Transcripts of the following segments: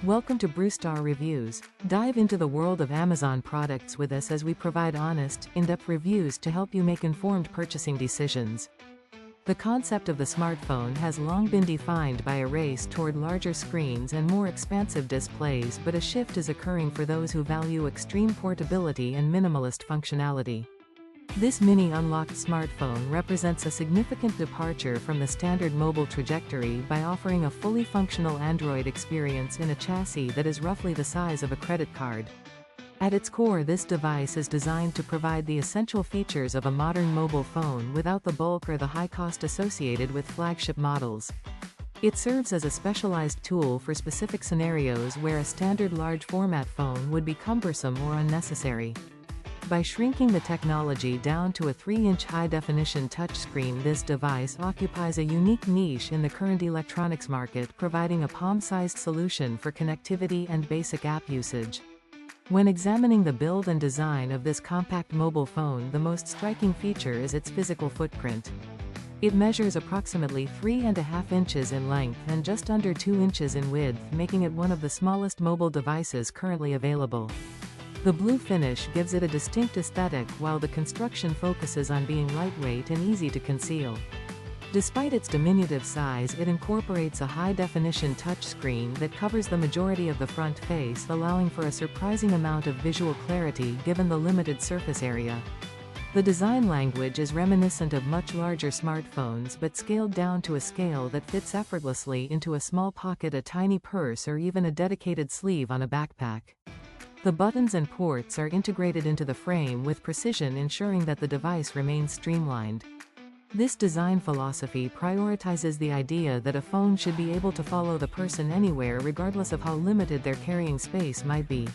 Welcome to Brewstar Reviews. Dive into the world of Amazon products with us as we provide honest, in-depth reviews to help you make informed purchasing decisions. The concept of the smartphone has long been defined by a race toward larger screens and more expansive displays, but a shift is occurring for those who value extreme portability and minimalist functionality. This mini unlocked smartphone represents a significant departure from the standard mobile trajectory by offering a fully functional Android experience in a chassis that is roughly the size of a credit card. At its core, this device is designed to provide the essential features of a modern mobile phone without the bulk or the high cost associated with flagship models. It serves as a specialized tool for specific scenarios where a standard large format phone would be cumbersome or unnecessary. By shrinking the technology down to a 3-inch high-definition touchscreen, this device occupies a unique niche in the current electronics market, providing a palm-sized solution for connectivity and basic app usage. When examining the build and design of this compact mobile phone, the most striking feature is its physical footprint. It measures approximately 3.5 inches in length and just under 2 inches in width, making it one of the smallest mobile devices currently available. The blue finish gives it a distinct aesthetic, while the construction focuses on being lightweight and easy to conceal. Despite its diminutive size, it incorporates a high-definition touchscreen that covers the majority of the front face, allowing for a surprising amount of visual clarity given the limited surface area. The design language is reminiscent of much larger smartphones, but scaled down to a scale that fits effortlessly into a small pocket, a tiny purse, or even a dedicated sleeve on a backpack. The buttons and ports are integrated into the frame with precision, ensuring that the device remains streamlined. This design philosophy prioritizes the idea that a phone should be able to follow the person anywhere, regardless of how limited their carrying space might be.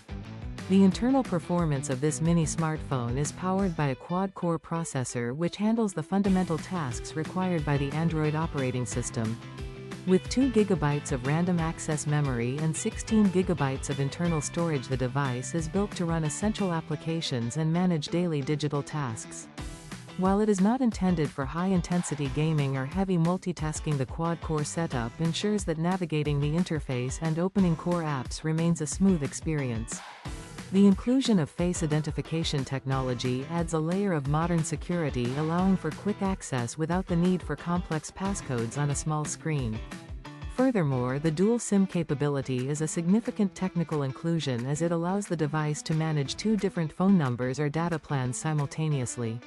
The internal performance of this mini smartphone is powered by a quad-core processor which handles the fundamental tasks required by the Android operating system. With 2 GB of random access memory and 16 GB of internal storage, the device is built to run essential applications and manage daily digital tasks. While it is not intended for high-intensity gaming or heavy multitasking, the quad-core setup ensures that navigating the interface and opening core apps remains a smooth experience. The inclusion of face identification technology adds a layer of modern security, allowing for quick access without the need for complex passcodes on a small screen. Furthermore, the dual SIM capability is a significant technical inclusion, as it allows the device to manage 2 different phone numbers or data plans simultaneously.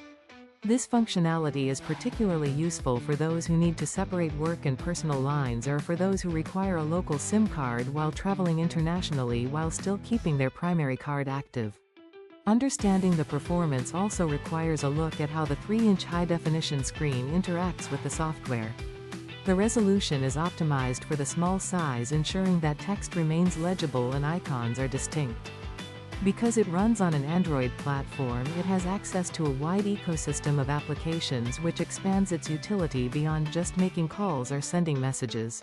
This functionality is particularly useful for those who need to separate work and personal lines, or for those who require a local SIM card while traveling internationally while still keeping their primary card active. Understanding the performance also requires a look at how the 3-inch high-definition screen interacts with the software. The resolution is optimized for the small size, ensuring that text remains legible and icons are distinct. Because it runs on an Android platform, it has access to a wide ecosystem of applications, which expands its utility beyond just making calls or sending messages.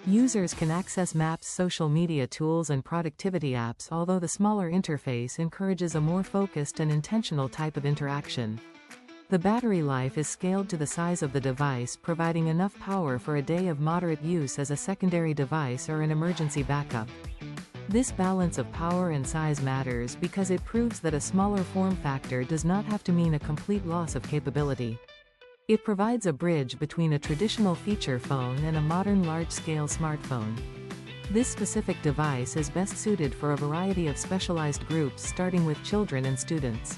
Users can access maps, social media tools, and productivity apps, although the smaller interface encourages a more focused and intentional type of interaction. The battery life is scaled to the size of the device, providing enough power for a day of moderate use as a secondary device or an emergency backup. This balance of power and size matters because it proves that a smaller form factor does not have to mean a complete loss of capability. It provides a bridge between a traditional feature phone and a modern large-scale smartphone. This specific device is best suited for a variety of specialized groups, starting with children and students.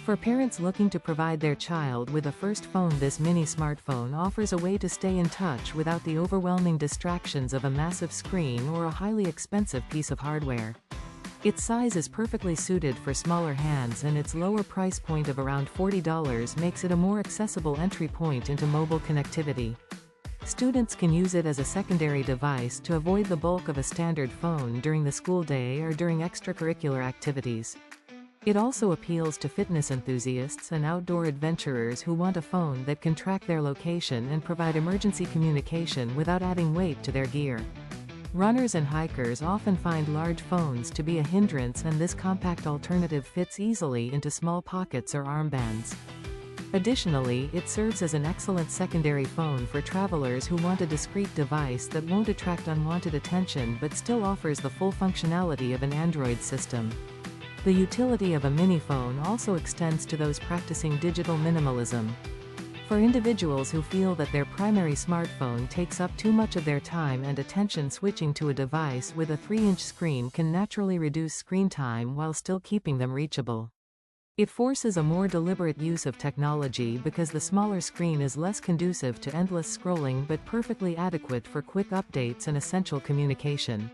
For parents looking to provide their child with a first phone, this mini smartphone offers a way to stay in touch without the overwhelming distractions of a massive screen or a highly expensive piece of hardware. Its size is perfectly suited for smaller hands, and its lower price point of around $40 makes it a more accessible entry point into mobile connectivity. Students can use it as a secondary device to avoid the bulk of a standard phone during the school day or during extracurricular activities. It also appeals to fitness enthusiasts and outdoor adventurers who want a phone that can track their location and provide emergency communication without adding weight to their gear. Runners and hikers often find large phones to be a hindrance, and this compact alternative fits easily into small pockets or armbands. Additionally, it serves as an excellent secondary phone for travelers who want a discreet device that won't attract unwanted attention but still offers the full functionality of an Android system. The utility of a mini phone also extends to those practicing digital minimalism. For individuals who feel that their primary smartphone takes up too much of their time and attention, switching to a device with a 3-inch screen can naturally reduce screen time while still keeping them reachable. It forces a more deliberate use of technology because the smaller screen is less conducive to endless scrolling but perfectly adequate for quick updates and essential communication.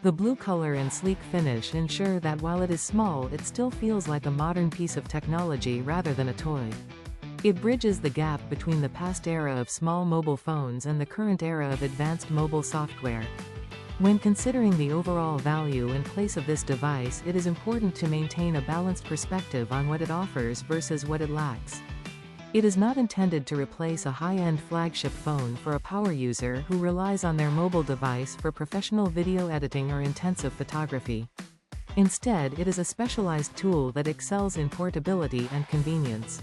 The blue color and sleek finish ensure that while it is small, it still feels like a modern piece of technology rather than a toy. It bridges the gap between the past era of small mobile phones and the current era of advanced mobile software. When considering the overall value and place of this device, it is important to maintain a balanced perspective on what it offers versus what it lacks. It is not intended to replace a high-end flagship phone for a power user who relies on their mobile device for professional video editing or intensive photography. Instead, it is a specialized tool that excels in portability and convenience.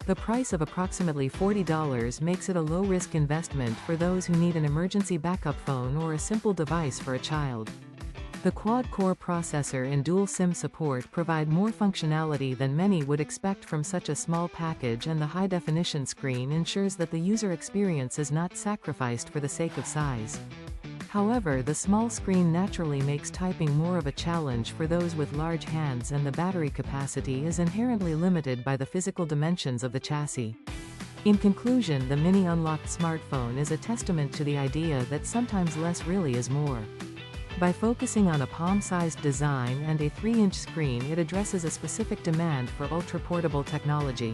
The price of approximately $40 makes it a low-risk investment for those who need an emergency backup phone or a simple device for a child. The quad-core processor and dual SIM support provide more functionality than many would expect from such a small package, and the high-definition screen ensures that the user experience is not sacrificed for the sake of size. However, the small screen naturally makes typing more of a challenge for those with large hands, and the battery capacity is inherently limited by the physical dimensions of the chassis. In conclusion, the mini unlocked smartphone is a testament to the idea that sometimes less really is more. By focusing on a palm-sized design and a 3-inch screen, it addresses a specific demand for ultra-portable technology.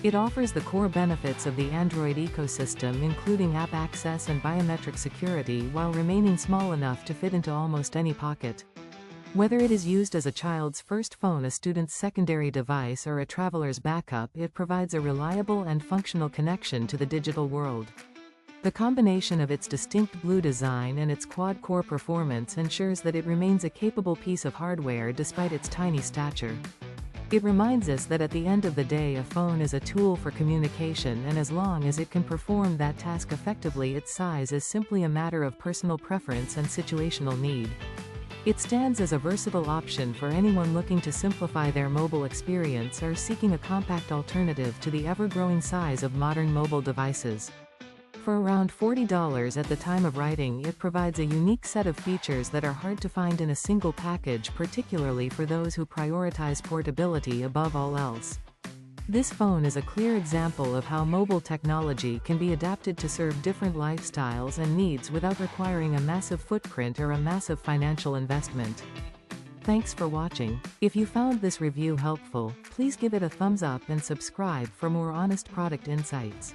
It offers the core benefits of the Android ecosystem, including app access and biometric security, while remaining small enough to fit into almost any pocket. Whether it is used as a child's first phone, a student's secondary device, or a traveler's backup, it provides a reliable and functional connection to the digital world. The combination of its distinct blue design and its quad-core performance ensures that it remains a capable piece of hardware despite its tiny stature. It reminds us that at the end of the day, a phone is a tool for communication, and as long as it can perform that task effectively, its size is simply a matter of personal preference and situational need. It stands as a versatile option for anyone looking to simplify their mobile experience or seeking a compact alternative to the ever-growing size of modern mobile devices. For around $40 at the time of writing, it provides a unique set of features that are hard to find in a single package, particularly for those who prioritize portability above all else. This phone is a clear example of how mobile technology can be adapted to serve different lifestyles and needs without requiring a massive footprint or a massive financial investment. Thanks for watching. If you found this review helpful, please give it a thumbs up and subscribe for more honest product insights.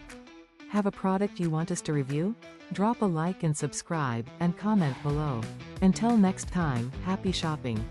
Have a product you want us to review? Drop a like and subscribe, and comment below. Until next time, happy shopping.